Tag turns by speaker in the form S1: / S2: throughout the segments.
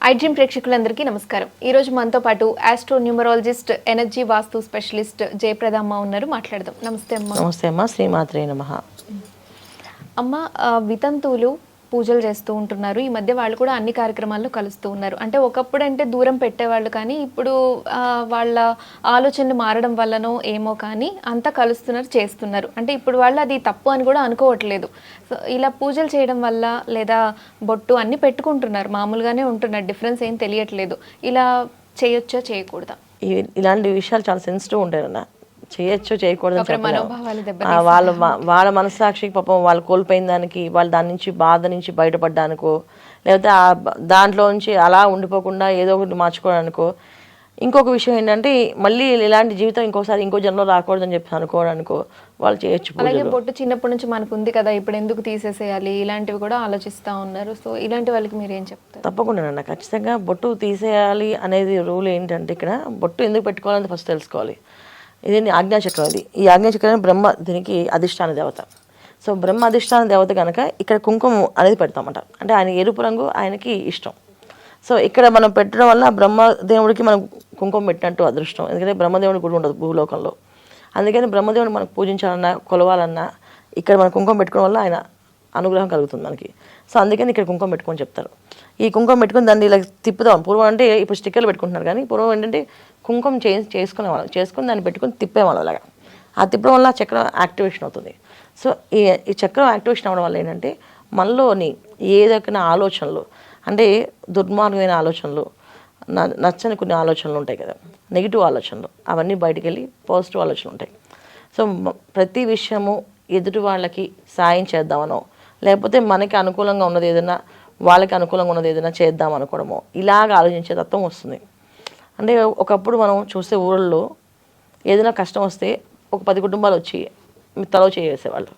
S1: ఐడ్రీమ్ ప్రేక్షకులందరికీ నమస్కారం. ఈరోజు మనతో పాటు ఆస్ట్రో న్యూమరాలజిస్ట్, ఎనర్జీ వాస్తు స్పెషలిస్ట్ జయప్రద అమ్మ ఉన్నారు. మాట్లాడదాం. నమస్తే అమ్మ.
S2: నమస్తే అమ్మ. శ్రీమాత్రే నమః.
S1: అమ్మ, వితంతువులు పూజలు చేస్తూ ఉంటున్నారు. ఈ మధ్య వాళ్ళు కూడా అన్ని కార్యక్రమాల్లో కలుస్తూ ఉన్నారు. అంటే ఒకప్పుడు అంటే దూరం పెట్టేవాళ్ళు, కానీ ఇప్పుడు వాళ్ళ ఆలోచనలు మారడం వల్లనో ఏమో కానీ అంతా కలుస్తున్నారు, చేస్తున్నారు. అంటే ఇప్పుడు వాళ్ళు అది తప్పు అని కూడా అనుకోవట్లేదు. సో ఇలా పూజలు చేయడం వల్ల లేదా బొట్టు అన్ని పెట్టుకుంటున్నారు, మామూలుగానే ఉంటున్నారు, డిఫరెన్స్ ఏం తెలియట్లేదు. ఇలా చేయొచ్చా చేయకూడదా?
S2: ఇలాంటి విషయాలు చాలా సెన్సిటివ్ ఉంటాయన్న. చేయొచ్చు చేయకూడదు వాళ్ళ మనస్సాక్షికి పాపం వాళ్ళు కోల్పోయిన దానికి, వాళ్ళు దాని నుంచి బాధ నుంచి బయటపడ్డానికో, లేకపోతే దాంట్లో నుంచి అలా ఉండిపోకుండా ఏదో ఒకటి మార్చుకోవడానికో. ఇంకొక విషయం ఏంటంటే, మళ్ళీ ఇలాంటి జీవితం ఇంకోసారి ఇంకో జన్మలో రాకూడదని చెప్పి అనుకోవడానికో వాళ్ళు చేయొచ్చు.
S1: అలాగే బొట్టు చిన్నప్పటి నుంచి మనకు ఉంది కదా, ఇప్పుడు ఎందుకు తీసేసేయాలి, ఇలాంటివి కూడా ఆలోచిస్తూ ఉన్నారు. సో ఇలాంటి వాళ్ళకి మీరు ఏం చెప్తారు?
S2: తప్పకుండా అన్న, ఖచ్చితంగా బొట్టు తీసేయాలి అనేది రూల్ ఏంటంటే, ఇక్కడ బొట్టు ఎందుకు పెట్టుకోవాలని ఫస్ట్ తెలుసుకోవాలి. ఇది ఆజ్ఞాచక్రం. ఈ ఆజ్ఞాచక్రం బ్రహ్మ దీనికి అధిష్టాన దేవత. సో బ్రహ్మ అధిష్టాన దేవత కనుక ఇక్కడ కుంకుమ అనేది పెడతామట. అంటే ఆయన ఎరుపు రంగు ఆయనకి ఇష్టం. సో ఇక్కడ మనం పెట్టడం వల్ల బ్రహ్మదేవుడికి మనం కుంకుమ పెట్టినట్టు అదృష్టం. ఎందుకంటే బ్రహ్మదేవుడి గుడి ఉండదు భూలోకంలో. అందుకని బ్రహ్మదేవుని మనకు పూజించాలన్నా, కొలవాలన్నా ఇక్కడ మనం కుంకుమ పెట్టుకోవడం వల్ల ఆయన అనుగ్రహం కలుగుతుంది మనకి. సో అందుకని ఇక్కడ కుంకుమ పెట్టుకొని చెప్తారు. ఈ కుంకుమ పెట్టుకుని దాన్ని ఇలా తిప్పుదాం. పూర్వం అంటే ఇప్పుడు స్టిక్కర్లు పెట్టుకుంటున్నారు, కానీ పూర్వం ఏంటంటే కుంకుమ చేసుకునేవాళ్ళం, చేసుకుని దాన్ని పెట్టుకుని తిప్పేవాళ్ళం. అలాగా ఆ తిప్పడం వల్ల చక్రం యాక్టివేషన్ అవుతుంది. సో ఈ చక్రం యాక్టివేషన్ అవ్వడం వల్ల ఏంటంటే మనలోని ఏదైనా ఆలోచనలు, అంటే దుర్మార్గమైన ఆలోచనలు, నచ్చని కొన్ని ఆలోచనలు ఉంటాయి కదా, నెగిటివ్ ఆలోచనలు, అవన్నీ బయటికి వెళ్ళి పాజిటివ్ ఆలోచనలు ఉంటాయి. సో ప్రతి విషయము ఎదుటి వాళ్ళకి సాయం చేద్దామనో, లేకపోతే మనకి అనుకూలంగా ఉన్నది ఏదైనా, వాళ్ళకి అనుకూలంగా ఉన్నది ఏదైనా చేద్దాం అనుకోవడమో, ఇలాగ ఆలోచించే తత్వం వస్తుంది. అంటే ఒకప్పుడు మనం చూస్తే ఊళ్ళో ఏదైనా కష్టం వస్తే ఒక 10 కుటుంబాలు వచ్చి తలో చేసేవాళ్ళు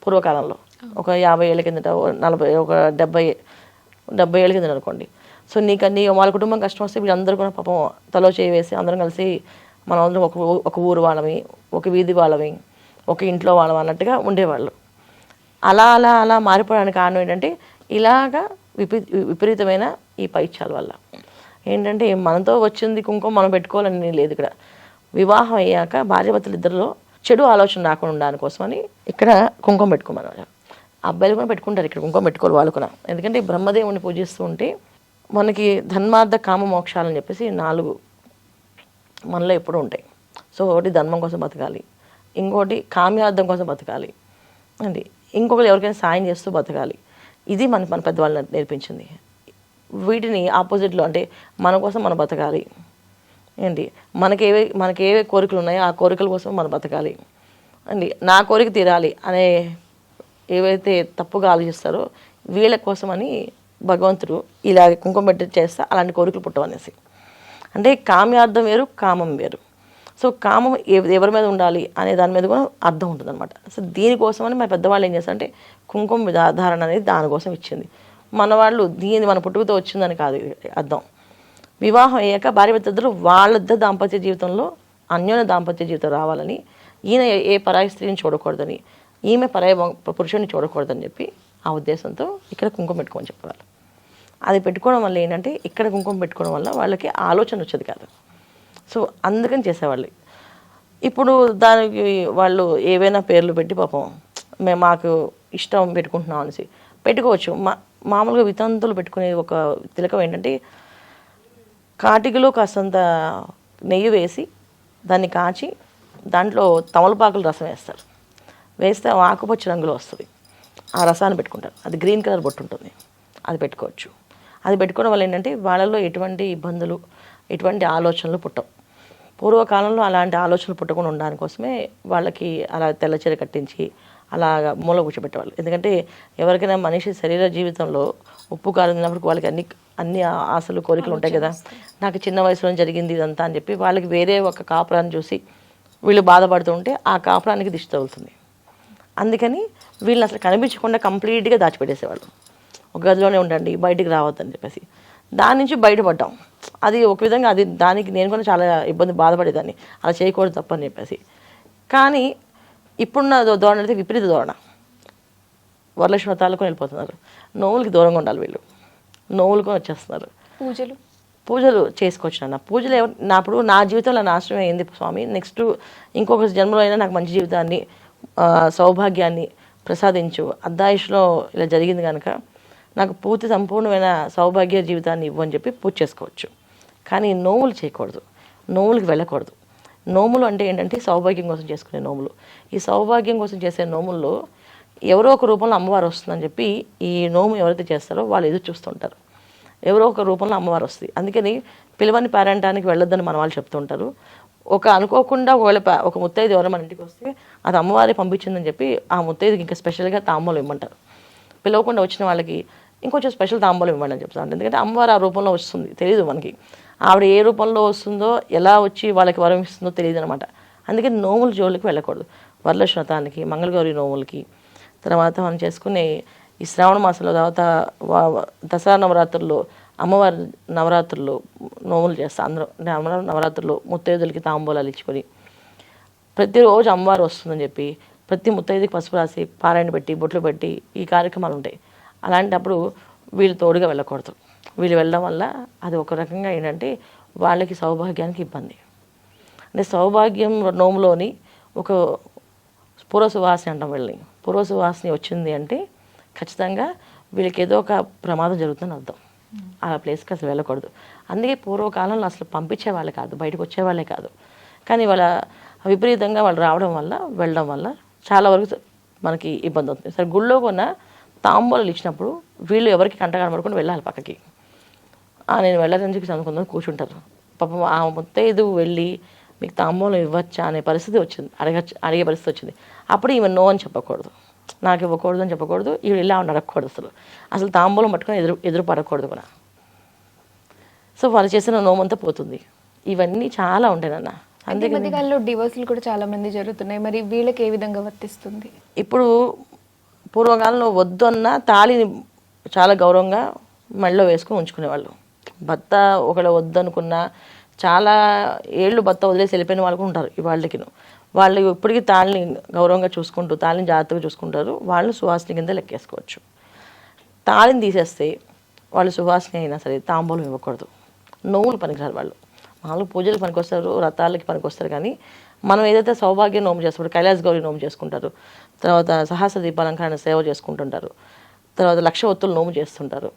S2: పూర్వకాలంలో. ఒక 50 ఏళ్ళ కిందట, 40, ఒక 70 ఏళ్ళ కిందట అనుకోండి. సో నీ వాళ్ళ కుటుంబం కష్టం వస్తే వీళ్ళందరూ కూడా పాపం తలో వేసి అందరం కలిసి మనం అందరం ఒక ఊరు వాళ్ళమి, ఒక వీధి వాళ్ళమి, ఒక ఇంట్లో వాళ్ళం అన్నట్టుగా ఉండేవాళ్ళు. అలా అలా అలా మారిపోవడానికి కారణం ఏంటంటే ఇలాగా విపరీతమైన ఈ పైత్యాల వల్ల. ఏంటంటే మనతో వచ్చింది కుంకుమ మనం పెట్టుకోవాలని లేదు. ఇక్కడ వివాహం అయ్యాక భార్యాభర్తలు ఇద్దరిలో చెడు ఆలోచన రాకుండా ఉండడానికి కోసమని ఇక్కడ కుంకుమ పెట్టుకోమన్నారు. అబ్బాయిలు కూడా పెట్టుకుంటారు ఇక్కడ కుంకుమ పెట్టుకోవాలి వాళ్ళు కూడా. ఎందుకంటే బ్రహ్మదేవుని పూజిస్తూ ఉంటే మనకి ధర్మార్థ కామ మోక్షాలని చెప్పేసి 4 మనలో ఎప్పుడూ ఉంటాయి. సో ఒకటి ధర్మం కోసం బతకాలి, ఇంకోటి కామ్యార్థం కోసం బతకాలి అండి, ఇంకొకరు ఎవరికైనా సాయం చేస్తూ బతకాలి. ఇది మన పెద్దవాళ్ళు నేర్పించింది. వీటిని ఆపోజిట్లో అంటే మన కోసం మనం బతకాలి ఏంటి, మనకేవే కోరికలు ఉన్నాయో ఆ కోరికల కోసం మనం బతకాలి అండి, నా కోరిక తీరాలి అనే ఏవైతే తప్పుగా ఆలోచిస్తారో వీళ్ళ కోసమని భగవంతుడు ఇలా కుంకుమ పెట్టి చేస్తే అలాంటి కోరికలు పుట్టవనేసి. అంటే కామ్యార్థం వేరు, కామం వేరు. సో కామం ఎవరి మీద ఉండాలి అనే దాని మీద కూడా అర్థం ఉంటుంది అనమాట. సో దీనికోసమని మన పెద్దవాళ్ళు ఏం చేస్తారంటే కుంకుమ ధారణ అనేది దానికోసం ఇచ్చింది. మన వాళ్ళు మన పుట్టుకతో వచ్చిందని కాదు అర్థం. వివాహం అయ్యాక భార్యాభర్తలు వాళ్ళిద్దరు దాంపత్య జీవితంలో అన్యోన్య దాంపత్య జీవితం రావాలని, ఈయన ఏ పరాయి స్త్రీని చూడకూడదని, ఈమె పరాయి పురుషుడిని చూడకూడదని చెప్పి ఆ ఉద్దేశంతో ఇక్కడ కుంకుమ పెట్టుకోమని చెప్పేవాళ్ళు. అది పెట్టుకోవడం వల్ల ఏంటంటే ఇక్కడ కుంకుమ పెట్టుకోవడం వల్ల వాళ్ళకి ఆలోచన వచ్చేది కాదు. సో అందుకని చేసేవాళ్ళు. ఇప్పుడు దానికి వాళ్ళు ఏవైనా పేర్లు పెట్టి పాపం మాకు ఇష్టం పెట్టుకుంటున్నాం అనేసి పెట్టుకోవచ్చు. మామూలుగా వితంతులు పెట్టుకునే ఒక తిలకం ఏంటంటే కాటికలో కాస్తంత నెయ్యి వేసి దాన్ని కాచి దాంట్లో తమలపాకులు రసం వేస్తారు. వేస్తే ఆకుపచ్చ రంగులో వస్తుంది. ఆ రసాన్ని పెట్టుకుంటారు. అది గ్రీన్ కలర్ బొట్టు ఉంటుంది, అది పెట్టుకోవచ్చు. అది పెట్టుకోవడం వల్ల ఏంటంటే వాళ్ళలో ఎటువంటి ఇబ్బందులు, ఎటువంటి ఆలోచనలు పుట్టవు. పూర్వకాలంలో అలాంటి ఆలోచనలు పుట్టకుండా ఉండడానికి కోసమే వాళ్ళకి అలా తెల్లచీర కట్టించి అలాగా మూల కూర్చోబెట్టేవాళ్ళు. ఎందుకంటే ఎవరికైనా మనిషి శరీర జీవితంలో ఉప్పు కారం తిన్నప్పుడు వాళ్ళకి అన్ని ఆశలు కోరికలు ఉంటాయి కదా. నాకు చిన్న వయసులో జరిగింది ఇదంతా అని చెప్పి వాళ్ళకి వేరే ఒక కాపురాన్ని చూసి వీళ్ళు బాధపడుతూ ఉంటే ఆ కాపురానికి దిష్టి తగులుతుంది. అందుకని వీళ్ళని అసలు కనిపించకుండా కంప్లీట్గా దాచిపెట్టేసేవాళ్ళు. ఒక గదిలోనే ఉండండి, బయటికి రావద్దని చెప్పేసి. దాని నుంచి బయటపడ్డాం. అది ఒక విధంగా దానికి నేను కూడా చాలా ఇబ్బంది బాధపడేదాన్ని, అలా చేయకూడదు తప్పని చెప్పేసి. కానీ ఇప్పుడున్న ధోరణ అయితే విపరీత ధోరణ. వరలక్ష్మి వ్రతాలకు వెళ్ళిపోతున్నారు. నోములకి దూరంగా ఉండాలి వీళ్ళు, నోములకు వచ్చేస్తున్నారు. పూజలు చేసుకోవచ్చు అన్న. పూజలు ఇప్పుడు నా జీవితంలో నాశనం అయింది స్వామి, నెక్స్ట్ ఇంకొక జన్మలో అయినా నాకు మంచి జీవితాన్ని సౌభాగ్యాన్ని ప్రసాదించు, అర్ధాయుష్లో ఇలా జరిగింది కనుక నాకు పూర్తి సంపూర్ణమైన సౌభాగ్య జీవితాన్ని ఇవ్వని చెప్పి పూజ చేసుకోవచ్చు. కానీ నోములు చేయకూడదు, నోములకు వెళ్ళకూడదు. నోములు అంటే ఏంటంటే సౌభాగ్యం కోసం చేసుకునే నోములు. ఈ సౌభాగ్యం కోసం చేసే నోముల్లో ఎవరో ఒక రూపంలో అమ్మవారు వస్తుందని చెప్పి ఈ నోము ఎవరైతే చేస్తారో వాళ్ళు ఎదురు చూస్తుంటారు. ఎవరో ఒక రూపంలో అమ్మవారు వస్తుంది. అందుకని పిలవని పేరంటానికి వెళ్ళొద్దని మన వాళ్ళు చెప్తుంటారు. అనుకోకుండా ఒకవేళ ఒక ముత్తైదు ఎవరో మన ఇంటికి వస్తే అది అమ్మవారే పంపించిందని చెప్పి ఆ ముత్తైదుకి ఇంకా స్పెషల్గా తాంబూలం ఇవ్వమంటారు. పిలవకుండా వచ్చిన వాళ్ళకి ఇంకొంచెం స్పెషల్ తాంబూలం ఇవ్వండి అని చెప్తాను. ఎందుకంటే అమ్మవారు ఆ రూపంలో వస్తుంది, తెలియదు మనకి. ఆవిడ ఏ రూపంలో వస్తుందో, ఎలా వచ్చి వాళ్ళకి వరం ఇస్తుందో తెలియదు అనమాట. అందుకని నోముల జోలికి వెళ్ళకూడదు. వరలక్ష్మి వ్రతానికి, మంగళగౌరి నోములకి, తర్వాత మనం చేసుకునే ఈ శ్రావణ మాసంలో, తర్వాత దసరా నవరాత్రుల్లో, అమ్మవారి నవరాత్రుల్లో నోములు చేస్తాం అందరూ. అంటే అమ్మవారి నవరాత్రుల్లో ముత్తైదులకి తాంబూలాలు ఇచ్చుకొని ప్రతిరోజు అమ్మవారు వస్తుందని చెప్పి ప్రతి ముత్తైదుకి పసుపు రాసి పారాయణ పెట్టి బొట్లు పెట్టి ఈ కార్యక్రమాలు ఉంటాయి. అలాంటప్పుడు వీళ్ళు తోడుగా వెళ్ళకూడదు. వీళ్ళు వెళ్ళడం వల్ల అది ఒక రకంగా ఏంటంటే వాళ్ళకి సౌభాగ్యానికి ఇబ్బంది. అంటే సౌభాగ్యం నోములోని ఒక పూర్వ సువాసన అంటాం. వెళ్ళి పూర్వ సువాసన వచ్చింది అంటే ఖచ్చితంగా వీళ్ళకి ఏదో ఒక ప్రమాదం జరుగుతుందని అర్థం. ఆ ప్లేస్కి అసలు వెళ్ళకూడదు. అందుకే పూర్వకాలంలో అసలు పంపించేవాళ్ళే కాదు, బయటకు వచ్చేవాళ్ళే కాదు. కానీ వాళ్ళ విపరీతంగా వాళ్ళు రావడం వల్ల, వెళ్ళడం వల్ల చాలా వరకు మనకి ఇబ్బంది అవుతుంది. సరే గుళ్ళో కొన్న తాంబూలాలు ఇచ్చినప్పుడు వీళ్ళు ఎవరికి కంట కనబడుకొని వెళ్ళాలి పక్కకి. నేను వెళ్ళాలని చెప్పి చదువుకుందాం కూర్చుంటారు. పాపం ఆ ముత్తైదు వెళ్ళి మీకు తాంబూలం ఇవ్వచ్చా అనే పరిస్థితి వచ్చింది, అడిగే పరిస్థితి వచ్చింది. అప్పుడు ఈమె నో అని చెప్పకూడదు, నాకు ఇవ్వకూడదు అని చెప్పకూడదు, ఇవి ఇలా అడగకూడదు. అసలు తాంబూలం పట్టుకొని ఎదురు పడకూడదు కూడా. సో వాళ్ళు చేసిన నోమంతా పోతుంది. ఇవన్నీ చాలా ఉంటాయి నాన్న.
S1: అందుకే డివోర్స్లు కూడా చాలా మంది జరుగుతున్నాయి. మరి వీళ్ళకి ఏ విధంగా వర్తిస్తుంది?
S2: ఇప్పుడు పూర్వకాలంలో వద్దు అన్న తాళిని చాలా గౌరవంగా మెడలో వేసుకొని ఉంచుకునేవాళ్ళు. భర్త ఒకవేళ వద్దు అనుకున్నా చాలా ఏళ్ళు భర్త వదిలేసి వెళ్ళిపోయిన వాళ్ళు కూడా ఉంటారు. ఇవాళకి వాళ్ళు ఇప్పటికీ తాళిని గౌరవంగా చూసుకుంటూ, తాళిని జాగ్రత్తగా చూసుకుంటారు. వాళ్ళు సువాసిని కింద లెక్కేసుకోవచ్చు. తాళిని తీసేస్తే వాళ్ళు సువాసిని అయినా సరే తాంబూలం ఇవ్వకూడదు. నోములు పనికిరారు వాళ్ళు. మామూలు పూజలు పనికొస్తారు, వ్రతాలకి పనికొస్తారు. కానీ మనం ఏదైతే సౌభాగ్య నోము చేస్తామో, కైలాస గౌరి నోము చేసుకుంటారు, తర్వాత సహస్ర దీపాలంకరణ సేవ చేసుకుంటుంటారు, తర్వాత లక్ష ఒత్తులు నోము చేస్తుంటారు.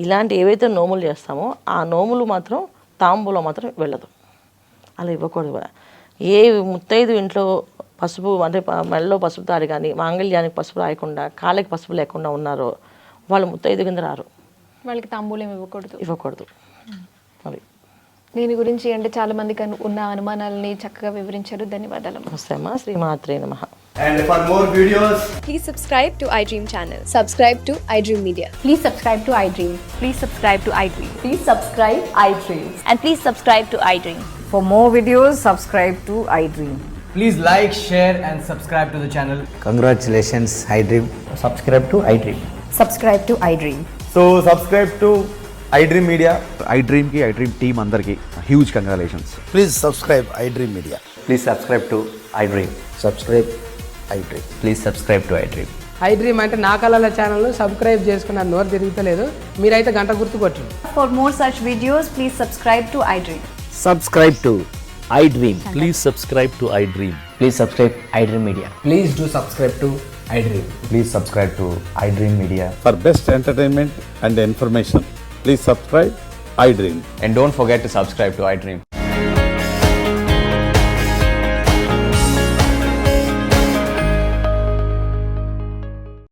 S2: ఇలాంటి ఏవైతే నోములు చేస్తామో ఆ నోములు మాత్రం తాంబూలం మాత్రం వెళ్ళదు. అలా ఇవ్వకూడదు కూడా. ఏ ముత్తైదు ఇంట్లో పసుపు అంటే మెడలో పసుపు తాడి కానీ మాంగళ్యానికి పసుపు రాయకుండా, కాళ్ళకి పసుపు లేకుండా ఉన్నారో వాళ్ళు ముత్తైదు కింద రారు.
S1: వాళ్ళకి తాంబూలం
S2: ఇవ్వకూడదు. అది
S1: దీని గురించి అంటే చాలా మందికి ఉన్న అనుమానాలని చక్కగా వివరించారు. ధన్యవాదాలు.
S2: నమస్తే. శ్రీమాత్రే నమః.
S3: And for more videos,
S4: please subscribe to iDream channel. Subscribe to iDream Media.
S5: Please subscribe to iDream.
S6: Please subscribe to iDream.
S5: Please subscribe iDream.
S6: And please subscribe to iDream.
S5: For more videos, subscribe to iDream.
S3: please like, share and subscribe to the channel.
S7: Congratulations, iDream.
S8: Subscribe to iDream.
S5: Subscribe to iDream.
S3: So subscribe to iDream Media.
S9: iDream ki iDream team andarki huge congratulations.
S7: Please subscribe iDream Media.
S8: Please subscribe to iDream.
S7: Subscribe iDream.
S8: Please subscribe to iDream.
S10: iDream అంటే నా కళల channel subscribe చేసుకున్న నోరు తిరుగుతలేదు, మీరైతే గంట గుర్తు కొట్టండి.
S5: For more such videos, please subscribe to iDream.
S8: Subscribe to iDream.
S11: Please subscribe to iDream.
S8: Please subscribe iDream Media.
S3: Please do subscribe to iDream.
S8: Please subscribe to iDream Media.
S9: For best entertainment and information, please subscribe iDream.
S8: And don't forget to subscribe to iDream.